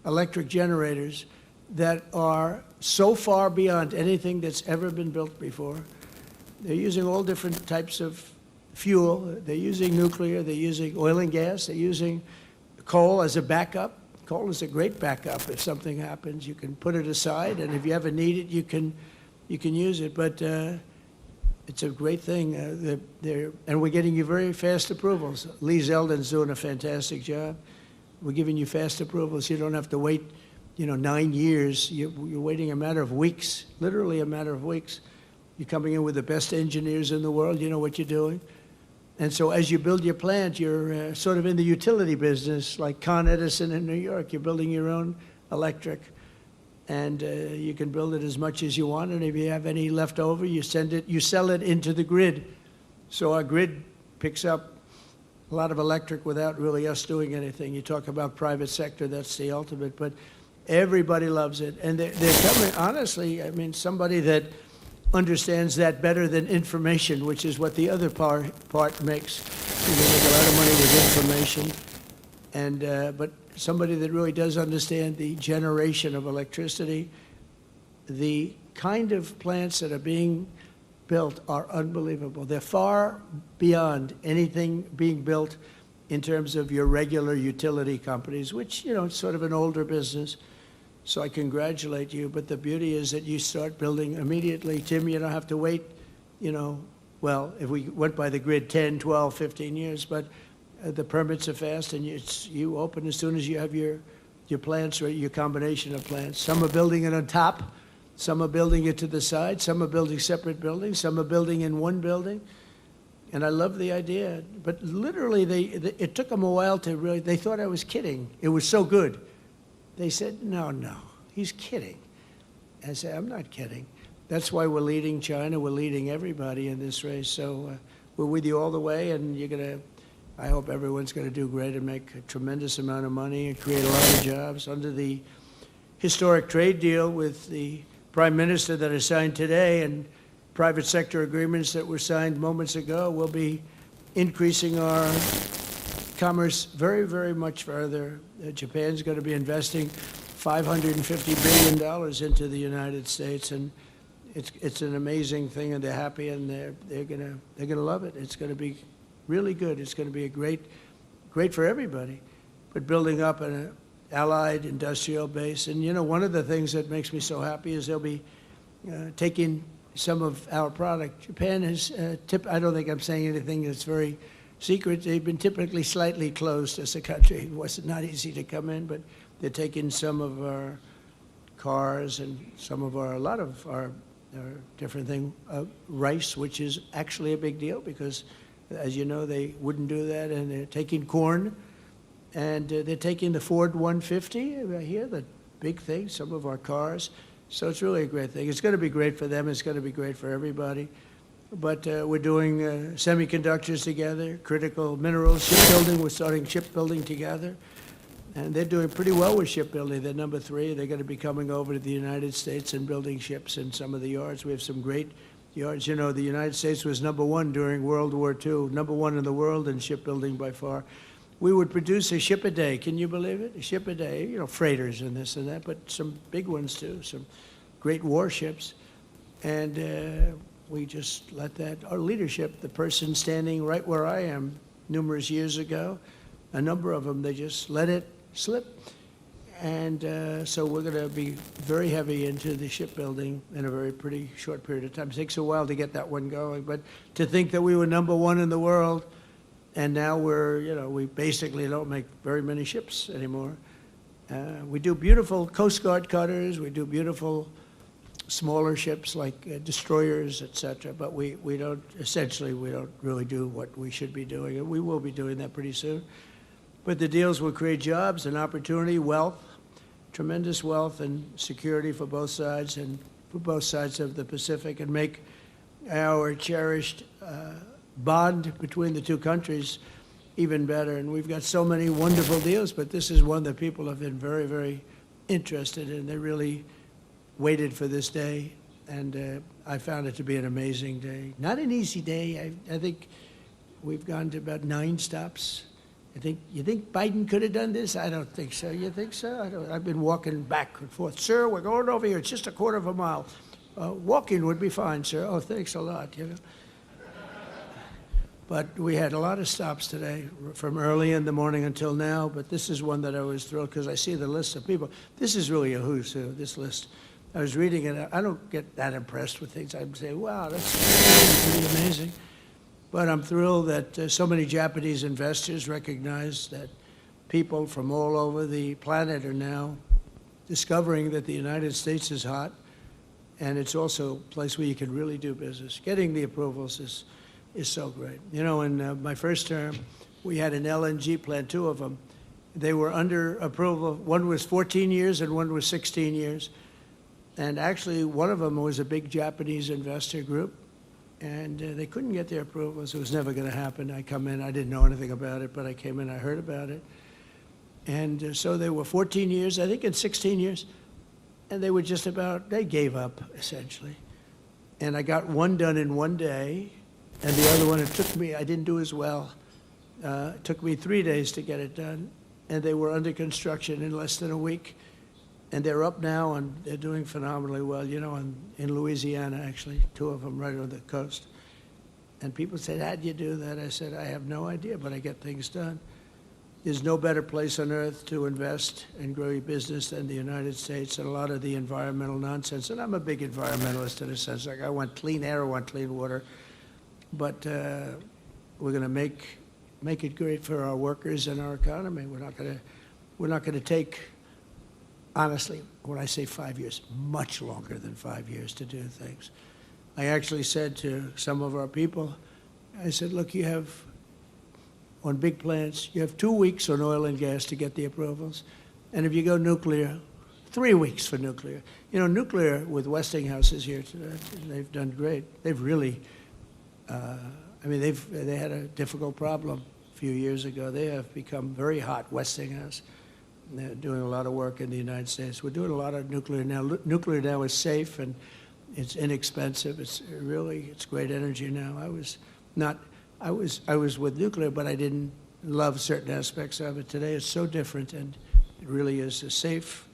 electric generators that are so far beyond anything that's ever been built before. They're using all different types of fuel. They're using nuclear. They're using oil and gas. They're using coal as a backup. Coal is a great backup. If something happens, you can put it aside, and if you ever need it, you can use it. But it's a great thing. And we're getting you very fast approvals. Lee Zeldin's doing a fantastic job. We're giving you fast approvals. You don't have to wait 9 years. You're waiting a matter of weeks, literally a matter of weeks. You're coming in with the best engineers in the world. You know what you're doing. And so as you build your plant, you're sort of in the utility business, like Con Edison in New York. You're building your own electric. And you can build it as much as you want. And if you have any left over, you sell it into the grid. So our grid picks up a lot of electric without really us doing anything. You talk about private sector, that's the ultimate. But everybody loves it. And they're coming, honestly, I mean, somebody that understands that better than information, which is what the other part makes. You make a lot of money with information, and but somebody that really does understand the generation of electricity, the kind of plants that are being built are unbelievable. They're far beyond anything being built in terms of your regular utility companies, which, you know, it's sort of an older business. So I congratulate you, but the beauty is that you start building immediately. Tim, you don't have to wait, you know, well, if we went by the grid 10, 12, 15 years, but the permits are fast, and you open as soon as you have your plants or your combination of plants. Some are building it on top, some are building it to the side, some are building separate buildings, some are building in one building. And I love the idea, but literally it took them a while to really, they thought I was kidding. It was so good. They said, no, he's kidding. I said, I'm not kidding. That's why we're leading China. We're leading everybody in this race. So we're with you all the way, and I hope everyone's going to do great and make a tremendous amount of money and create a lot of jobs. Under the historic trade deal with the Prime Minister that is signed today and private sector agreements that were signed moments ago, we'll be increasing our commerce very, very much further. Japan's going to be investing $550 billion into the United States, and it's an amazing thing, and they're happy, and they're gonna love it. It's going to be really good. It's going to be a great for everybody. But building up an allied industrial base, and you know, one of the things that makes me so happy is they'll be taking some of our product. Japan has I don't think I'm saying anything that's very secret. They've been typically slightly closed as a country. It was not easy to come in, but they're taking some of our cars and a lot of our different thing, rice, which is actually a big deal because, as you know, they wouldn't do that. And they're taking corn, and they're taking the Ford 150 right here, the big thing, some of our cars. So it's really a great thing. It's going to be great for them. It's going to be great for everybody. But we're doing semiconductors together, critical minerals, shipbuilding. We're starting shipbuilding together. And they're doing pretty well with shipbuilding. They're number 3. They're going to be coming over to the United States and building ships in some of the yards. We have some great yards. You know, the United States was number 1 during World War II, number 1 in the world in shipbuilding by far. We would produce a ship a day. Can you believe it? A ship a day. You know, freighters and this and that, but some big ones too, some great warships. And we just let that, our leadership, the person standing right where I am numerous years ago, a number of them, they just let it slip. And so we're going to be very heavy into the shipbuilding in a very pretty short period of time. It takes a while to get that one going, but to think that we were number 1 in the world, and now we're, you know, we basically don't make very many ships anymore. We do beautiful Coast Guard cutters, we do beautiful smaller ships like destroyers, etc. But we don't really do what we should be doing. And we will be doing that pretty soon. But the deals will create jobs and opportunity, wealth, tremendous wealth and security for both sides and for both sides of the Pacific, and make our cherished bond between the two countries even better. And we've got so many wonderful deals, but this is one that people have been very, very interested in. They really waited for this day, and I found it to be an amazing day. Not an easy day. I think we've gone to about 9 stops. You think Biden could have done this? I don't think so. You think so? I've been walking back and forth. Sir, we're going over here. It's just a quarter of a mile. Walking would be fine, sir. Oh, thanks a lot, you know. But we had a lot of stops today, from early in the morning until now. But this is one that I was thrilled because I see the list of people. This is really a who's who, this list. I was reading it. I don't get that impressed with things. I'd say, wow, that's pretty amazing. But I'm thrilled that so many Japanese investors recognize that people from all over the planet are now discovering that the United States is hot, and it's also a place where you can really do business. Getting the approvals is so great. You know, in my first term, we had an LNG plant, 2 of them. They were under approval. One was 14 years and one was 16 years. And actually, one of them was a big Japanese investor group, and they couldn't get their approvals. It was never going to happen. I come in, I didn't know anything about it, but I came in, I heard about it. And so they were 14 years, I think, and 16 years, and they were just about, they gave up, essentially. And I got one done in one day, and the other one, I didn't do as well. It took me 3 days to get it done, and they were under construction in less than a week. And they're up now, and they're doing phenomenally well, in Louisiana, actually, 2 of them right on the coast. And people said, how'd you do that? I said, I have no idea, but I get things done. There's no better place on earth to invest and grow your business than the United States, and a lot of the environmental nonsense. And I'm a big environmentalist in a sense. Like, I want clean air, I want clean water. But we're going to make it great for our workers and our economy. We're not going to take, honestly, when I say 5 years, much longer than 5 years to do things. I actually said to some of our people, I said, look, you have, on big plants, you have 2 weeks on oil and gas to get the approvals. And if you go nuclear, 3 weeks for nuclear. Nuclear with Westinghouse is here today. They've done great. They've really, they had a difficult problem a few years ago. They have become very hot, Westinghouse. They're doing a lot of work in the United States. We're doing a lot of nuclear now. Nuclear now is safe and it's inexpensive. It's great energy now. I was with nuclear, but I didn't love certain aspects of it. Today it's so different, and it really is a safe,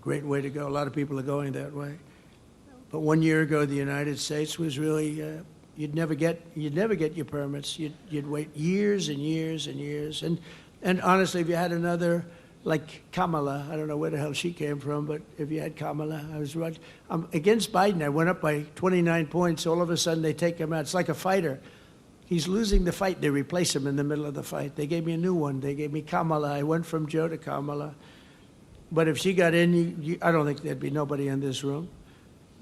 great way to go. A lot of people are going that way. But 1 year ago, the United States was really, you'd never get your permits. You'd wait years and years and years. And honestly, if you had another, like Kamala, I don't know where the hell she came from, but if you had Kamala, I was right. Against Biden, I went up by 29 points. All of a sudden, they take him out. It's like a fighter. He's losing the fight. They replace him in the middle of the fight. They gave me a new one. They gave me Kamala. I went from Joe to Kamala. But if she got in, I don't think there'd be nobody in this room.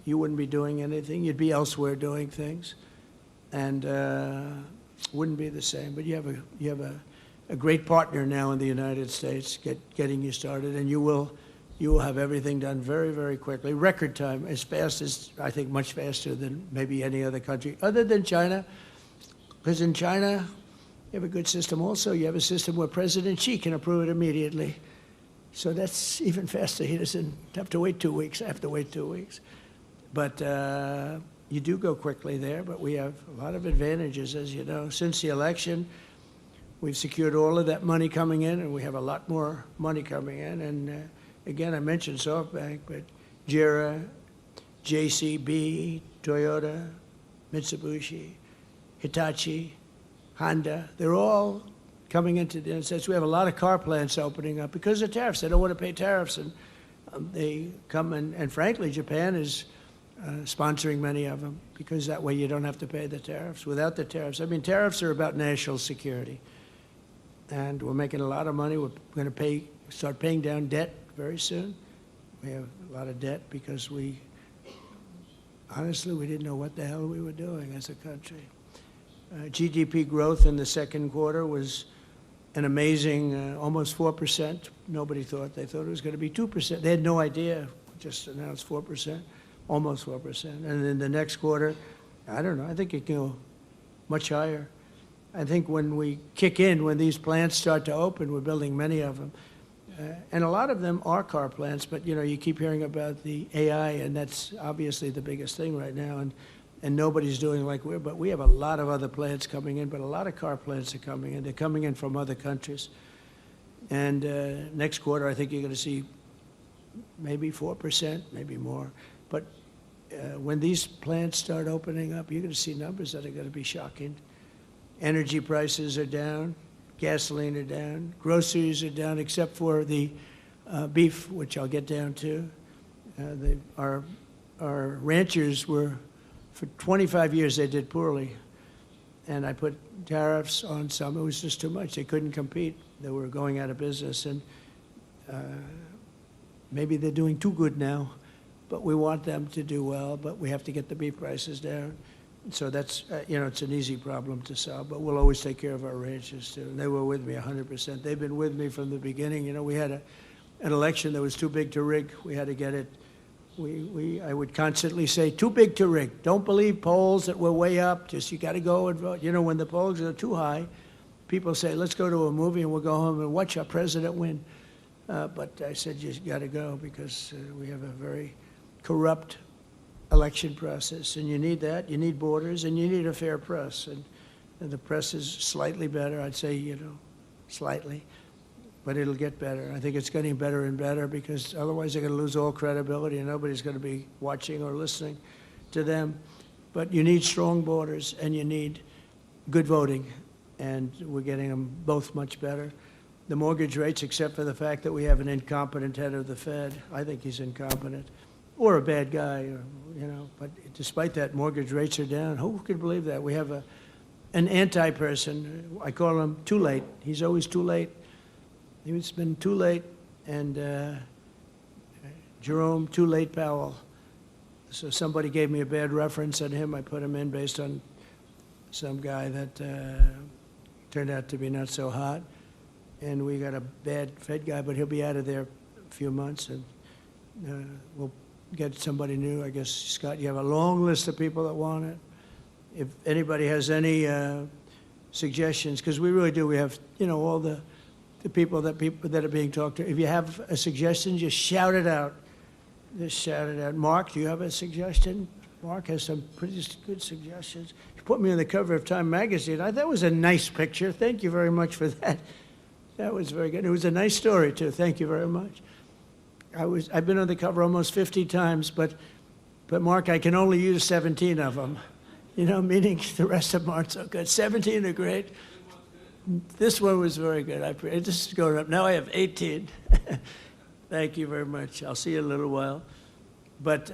You wouldn't be doing anything. You'd be elsewhere doing things. And wouldn't be the same. But you have a great partner now in the United States getting you started, and you will have everything done very, very quickly. Record time, as fast as, I think, much faster than maybe any other country, other than China. Because in China, you have a good system also. You have a system where President Xi can approve it immediately. So that's even faster. He doesn't have to wait 2 weeks. I have to wait 2 weeks. But you do go quickly there, but we have a lot of advantages, as you know. Since the election, we've secured all of that money coming in, and we have a lot more money coming in. And again, I mentioned SoftBank, but JERA, JCB, Toyota, Mitsubishi, Hitachi, Honda, they're all coming into the United States. We have a lot of car plants opening up because of tariffs. They don't want to pay tariffs, and they come, and frankly, Japan is sponsoring many of them because that way you don't have to pay the tariffs. Without the tariffs, tariffs are about national security. And we're making a lot of money. We're going to start paying down debt very soon. We have a lot of debt because honestly, we didn't know what the hell we were doing as a country. GDP growth in the second quarter was an amazing almost 4%. Nobody thought. They thought it was going to be 2%. They had no idea. Just announced 4%, almost 4%. And in the next quarter, I don't know. I think it can go much higher. I think when we kick in, when these plants start to open, we're building many of them. And a lot of them are car plants, but you keep hearing about the AI, and that's obviously the biggest thing right now. And nobody's doing like but we have a lot of other plants coming in, but a lot of car plants are coming in. They're coming in from other countries. And next quarter, I think you're going to see maybe 4%, maybe more. But when these plants start opening up, you're going to see numbers that are going to be shocking. Energy prices are down, gasoline are down, groceries are down, except for the beef, which I'll get down to. Our ranchers were, for 25 years, they did poorly. And I put tariffs on some. It was just too much. They couldn't compete. They were going out of business. And maybe they're doing too good now. But we want them to do well, but we have to get the beef prices down. So that's, it's an easy problem to solve, but we'll always take care of our ranchers too. And they were with me 100%. They've been with me from the beginning. We had an election that was too big to rig. We had to get it. I would constantly say, too big to rig. Don't believe polls that were way up. Just, you got to go and vote. When the polls are too high, people say, let's go to a movie and we'll go home and watch our president win. But I said, you got to go because we have a very corrupt election process, and you need that. You need borders, and you need a fair press. And the press is slightly better, I'd say, slightly, but it'll get better. I think it's getting better and better because otherwise they're going to lose all credibility and nobody's going to be watching or listening to them. But you need strong borders and you need good voting, and we're getting them both much better. The mortgage rates, except for the fact that we have an incompetent head of the Fed, I think he's incompetent, or a bad guy, but despite that, mortgage rates are down. Who could believe that? We have an anti-person. I call him too late. He's always too late. He's been too late, and Jerome Too Late Powell. So somebody gave me a bad reference on him. I put him in based on some guy that turned out to be not so hot. And we got a bad Fed guy, but he'll be out of there a few months, and we'll get somebody new. I guess, Scott, you have a long list of people that want it. If anybody has any suggestions, because we really do, we have, all the people that are being talked to. If you have a suggestion, just shout it out. Just shout it out. Mark, do you have a suggestion? Mark has some pretty good suggestions. You put me on the cover of Time magazine. That was a nice picture. Thank you very much for that. That was very good. It was a nice story, too. Thank you very much. I've been on the cover almost 50 times, but Mark, I can only use 17 of them. Meaning the rest of them aren't so good. 17 are great. This one was very good. This is going up. Now I have 18. Thank you very much. I'll see you in a little while. But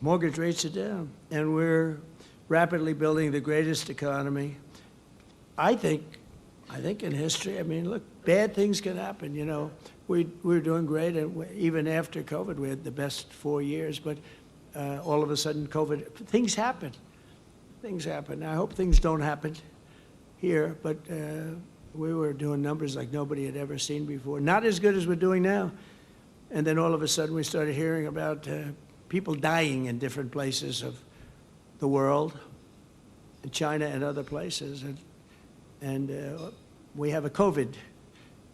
mortgage rates are down, and we're rapidly building the greatest economy, I think in history. I mean, look, bad things can happen. We're doing great, and even after COVID, we had the best 4 years. But all of a sudden, COVID, things happen. Things happen. I hope things don't happen here, but we were doing numbers like nobody had ever seen before. Not as good as we're doing now. And then all of a sudden, we started hearing about people dying in different places of the world, in China and other places. And we have a COVID.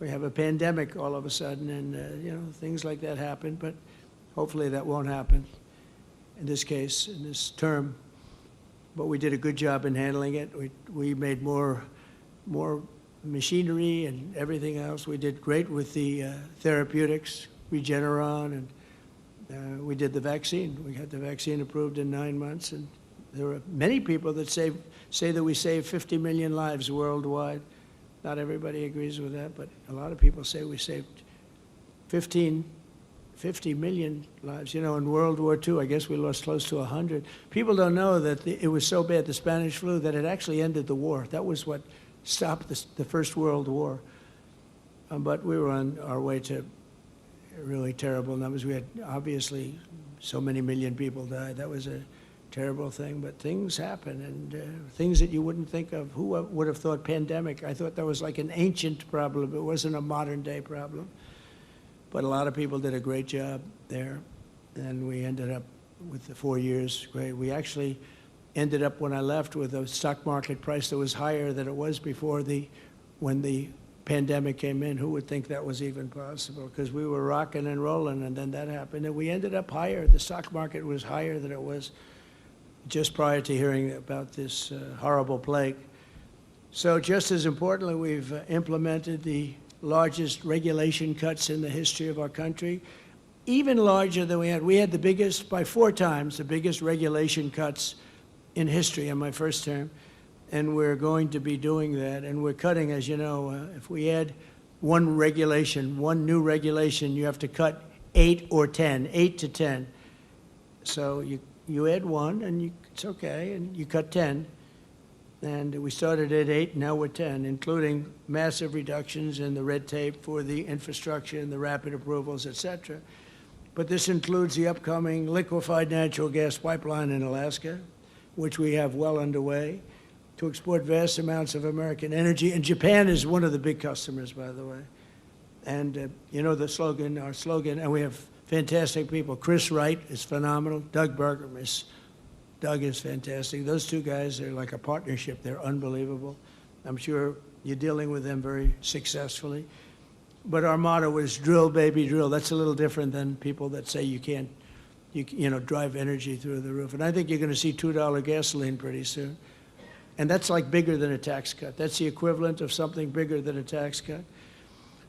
We have a pandemic all of a sudden, and things like that happen. But hopefully that won't happen in this case, in this term. But we did a good job in handling it. We made more machinery and everything else. We did great with the therapeutics, Regeneron, and we did the vaccine. We had the vaccine approved in 9 months, and there are many people that say that we saved 50 million lives worldwide. Not everybody agrees with that, but a lot of people say we saved 50 million lives. In World War II, I guess we lost close to 100. People don't know that it was so bad, the Spanish flu, that it actually ended the war. That was what stopped the First World War. But we were on our way to really terrible numbers. We had, obviously, so many million people died. That was a terrible thing, but things happen, and things that you wouldn't think of. Who would have thought pandemic? I thought that was like an ancient problem. It wasn't a modern-day problem. But a lot of people did a great job there, and we ended up with the 4 years great. We actually ended up, when I left, with a stock market price that was higher than it was before when the pandemic came in. Who would think that was even possible? Because we were rocking and rolling, and then that happened, and we ended up higher. The stock market was higher than it was just prior to hearing about this horrible plague. So just as importantly, we've implemented the largest regulation cuts in the history of our country, even larger than we had. We had the biggest, by 4 times, the biggest regulation cuts in history in my first term, and we're going to be doing that. And we're cutting, as you know, if we add one new regulation, you have to cut 8 or 10, 8 to 10. So you add one, and it's okay, and you cut 10. And we started at 8, now we're 10, including massive reductions in the red tape for the infrastructure and the rapid approvals, et cetera. But this includes the upcoming liquefied natural gas pipeline in Alaska, which we have well underway, to export vast amounts of American energy. And Japan is one of the big customers, by the way. And the slogan, our slogan, and we have fantastic people. Chris Wright is phenomenal. Doug is fantastic. Those two guys are like a partnership. They're unbelievable. I'm sure you're dealing with them very successfully. But our motto is drill, baby, drill. That's a little different than people that say you can't you know, drive energy through the roof. And I think you're going to see $2 gasoline pretty soon. And that's like bigger than a tax cut. That's the equivalent of something bigger than a tax cut.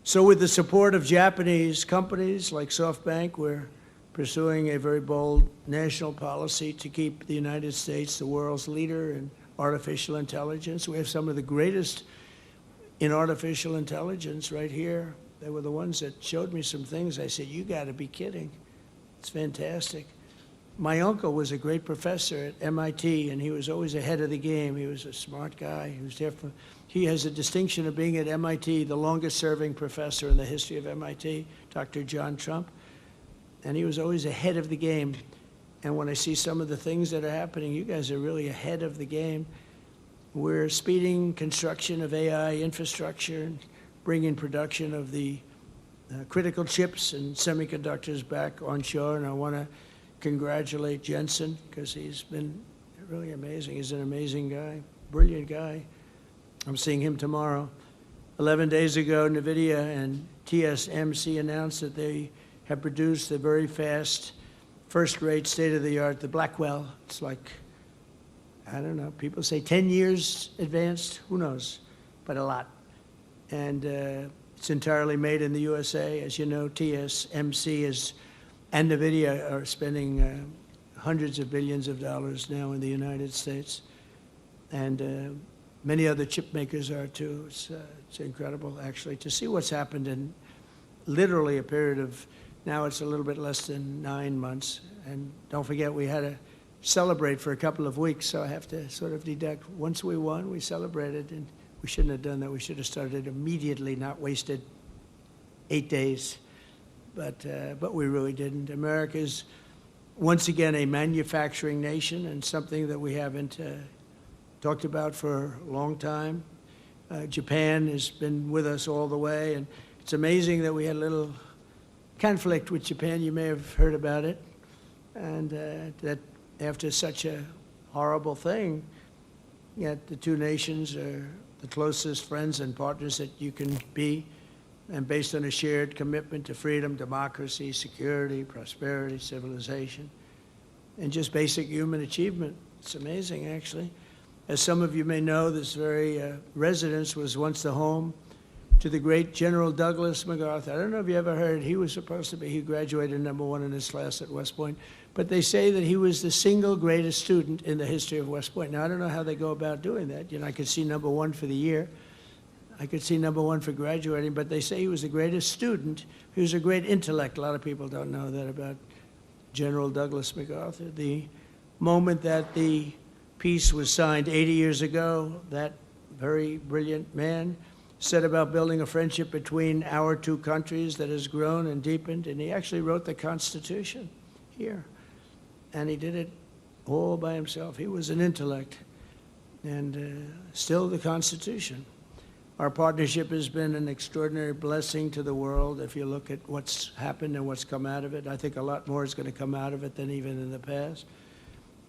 So with the support of Japanese companies like SoftBank, we're pursuing a very bold national policy to keep the United States the world's leader in artificial intelligence. We have some of the greatest in artificial intelligence right here. They were the ones that showed me some things. I said, you got to be kidding. It's fantastic. My uncle was a great professor at MIT, and he was always ahead of the game. He was a smart guy. He has a distinction of being at MIT, the longest-serving professor in the history of MIT, Dr. John Trump. And he was always ahead of the game. And when I see some of the things that are happening, you guys are really ahead of the game. We're speeding construction of AI infrastructure, bringing production of the critical chips and semiconductors back onshore. And I want to congratulate Jensen, because he's been really amazing. He's an amazing guy, brilliant guy. I'm seeing him tomorrow. 11 days ago, NVIDIA and TSMC announced that they have produced the very fast, first-rate, state-of-the-art, the Blackwell. It's like, I don't know, people say 10 years advanced, who knows, but a lot. And it's entirely made in the USA. As you know, TSMC and NVIDIA are spending hundreds of billions of dollars now in the United States. And many other chip makers are too. It's incredible, actually, to see what's happened in literally a period of, now it's a little bit less than 9 months. And don't forget, we had to celebrate for a couple of weeks, so I have to sort of deduct. Once we won, we celebrated, and we shouldn't have done that. We should have started immediately, not wasted 8 days. But we really didn't. America's, once again, a manufacturing nation, and something that we haven't talked about for a long time. Japan has been with us all the way, and it's amazing that we had a little conflict with Japan. You may have heard about it, and that after such a horrible thing, yet the two nations are the closest friends and partners that you can be, and based on a shared commitment to freedom, democracy, security, prosperity, civilization, and just basic human achievement. It's amazing, actually. As some of you may know, this very residence was once the home to the great General Douglas MacArthur. I don't know if you ever heard, he was supposed to be, he graduated #1 in his class at West Point, but they say that he was the single greatest student in the history of West Point. Now, I don't know how they go about doing that. You know, I could see #1 for the year. I could see #1 for graduating, but they say he was the greatest student. He was a great intellect. A lot of people don't know that about General Douglas MacArthur. The moment that the peace was signed 80 years ago, that very brilliant man set about building a friendship between our two countries that has grown and deepened, and he actually wrote the Constitution here. And he did it all by himself. He was an intellect, and still the Constitution. Our partnership has been an extraordinary blessing to the world. If you look at what's happened and what's come out of it, I think a lot more is going to come out of it than even in the past.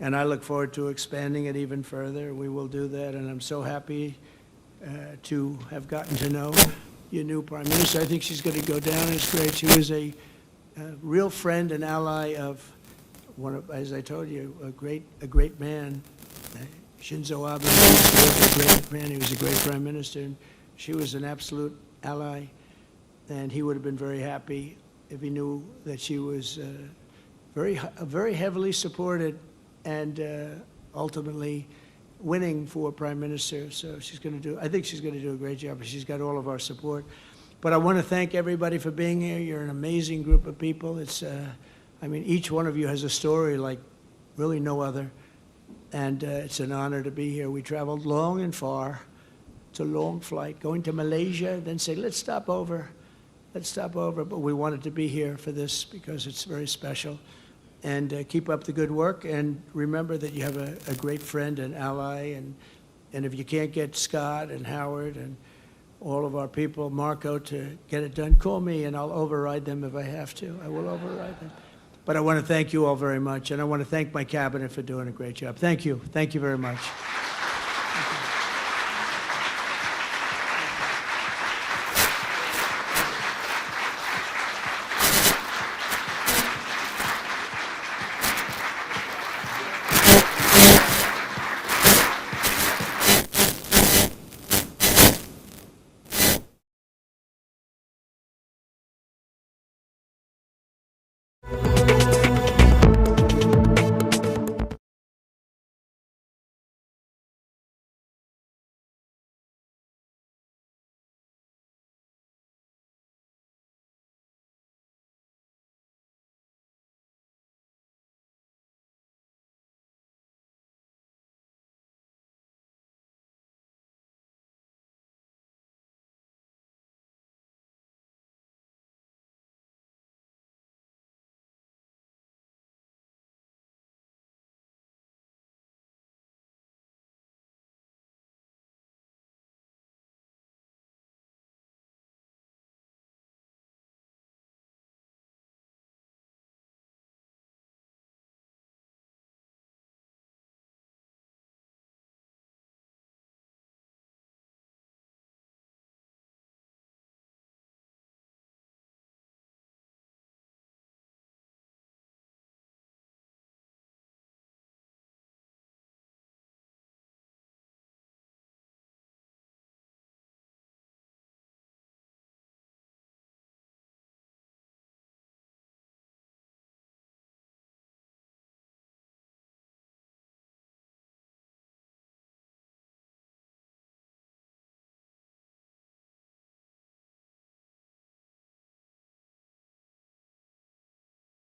And I look forward to expanding it even further. We will do that, and I'm so happy to have gotten to know your new Prime Minister. I think she's going to go down as great. She was a real friend and ally of one of, as I told you, a great man. Shinzo Abe was a great man. He was a great Prime Minister, and she was an absolute ally. And he would have been very happy if he knew that she was very heavily supported and ultimately winning for Prime Minister. So she's going to do, I think she's going to do a great job. She's got all of our support. But I want to thank everybody for being here. You're an amazing group of people. It's, I mean, each one of you has a story like really no other. And it's an honor to be here. We traveled long and far. It's a long flight. Going to Malaysia, then say, let's stop over. Let's stop over. But we wanted to be here for this because it's very special. And keep up the good work. And remember that you have a great friend and ally. And if you can't get Scott and Howard and all of our people, Marco, to get it done, call me and I'll override them if I have to. I will override them. But I want to thank you all very much. And I want to thank my cabinet for doing a great job. Thank you. Thank you very much. Thank you.